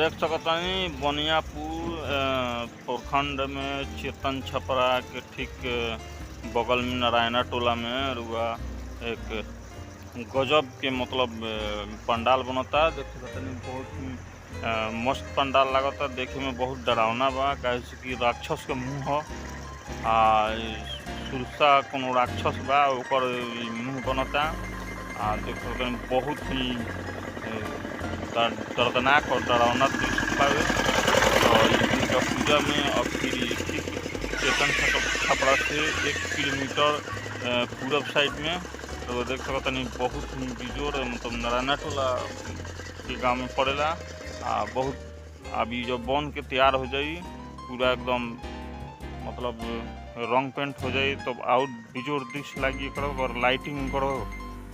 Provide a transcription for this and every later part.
देख सकतानी बनियापुर प्रखंड में चेतन छपरा के ठीक बगल में नारायणा टोला में रुआ एक गजब के मतलब पंडाल बनता। देख सकतानी बहुत ही मस्त पंडाल लगता, देखे में बहुत डरावना बा। कहे कि राक्षस के मुँह आ सुरसा कोनो राक्षस बा ओकर मुँह बनता। देख सकतानी बहुत ही दर्दनाक और डरावना दृश्य पावे। तो दुर्गा पूजा में अब फिर चेतन छपरा से 1 किलोमीटर पूरब साइड में तो देख सकतानी बहुत ही बिजोर मतलब नारायणा टोला के गांव में पड़ेला। बहुत अभी जो बन के तैयार हो जाई पूरा एकदम मतलब रंग पेंट हो जाई तो और बिजोर दृश्य लगी और लाइटिंग करो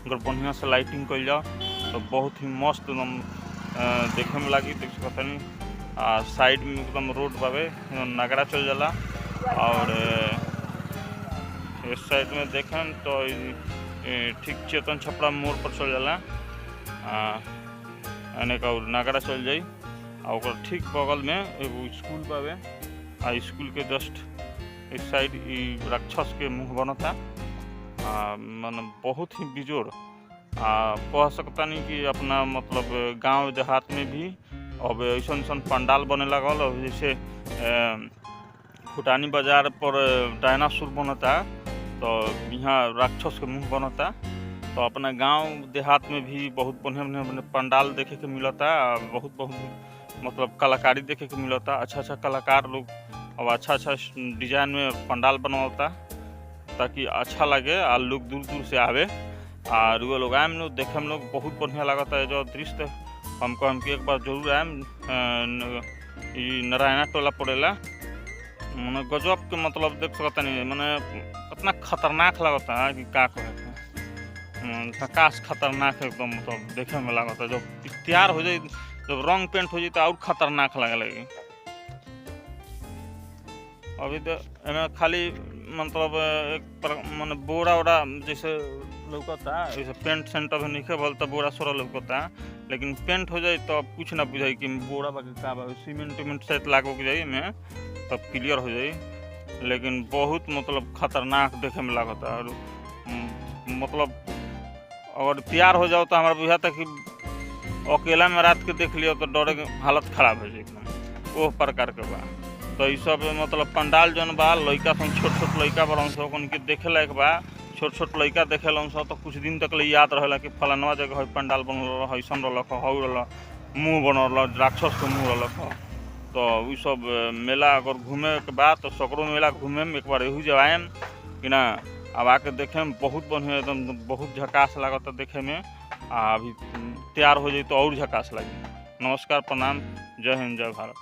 अगर बढ़िया से लाइटिंग कर जाओ तो बहुत ही मस्त एकदम देखे में लगी। देख सकतानी साइड में एकदम रोड बावे नगरा चल जाला और इस साइड में देखें तो ठीक चेतन छपरा मोड़ पर चल जाला अनेक और नगरा चल जाई और ठीक बगल में एगो स्कूल बावे। स्कूल के जस्ट इस साइड राक्षस के मुँह बनता। मतलब बहुत ही बिजोड़ कह सकतानी कि अपना मतलब गांव देहात में भी अब ऐसा पंडाल बने लगल। अब जैसे फुटानी बाजार पर डायनासोर बनता तो यहाँ राक्षस के मुँह बनता। तो अपना गांव देहात में भी बहुत बढ़िया पंडाल देखे के मिलता। बहुत मतलब कलाकारी देखे के मिलता। अच्छा कलाकार लोग अब अच्छा डिजाइन में पंडाल बनवाता ताकि अच्छा लगे और लोग दूर दूर से आवे और वो लोग आएम लोग देखे में लोग बहुत बढ़िया लगता है। जो दृश्य हमको एक बार जरूर आएम नारायणा टोला पड़ेला मैंने गजब के मतलब देख सकता नहीं मैंने इतना खतरनाक लगता है कि का कहे झकास खतरनाक एकदम मतलब देखे में लगता है। जब तैयार हो जाए जब रंग पेंट हो जाए तो और खतरनाक लगे। अभी तो खाली मतलब एक मैंने बोरा वोरा जैसे लौकता जैसे पेंट सेंट अभी नहीं बोलता बोरा सोरा लौकता लेकिन पेंट हो जाए तो कुछ ना बुझाई कि बोरा बाकी का सीमेंट उमेंट से लागू हो जाए में तब क्लियर हो जाए। लेकिन बहुत मतलब खतरनाक देखे में लगता और मतलब अगर तैयार हो जाओ तो हमारा बुझाता कि अकेला में रात के देख लियो तो डरे हालत खराब हो जाए एकदम वो प्रकार के बा। तो ये सब मतलब पंडाल जौन बा लड़का छोट लड़का बड़न सब उनके देखे लायक बा। छोट लड़का देखे लन सब तो कुछ दिन तक याद रहेला कि फलानवा जगह पंडाल बनल ऐसा रख मुँह बनल राक्षस के मुँह रख। तो ये सब मेला अगर घूमे के बाद तो सकरो मेला घूमे में एक बार यहू जब आएम कि ना अब आके देखे में बहुत बढ़िया एकदम बहुत झकास लगता देखे में। अभी तैयार हो जाए तो और झकास लगे। नमस्कार प्रणाम जय हिंद जय भारत।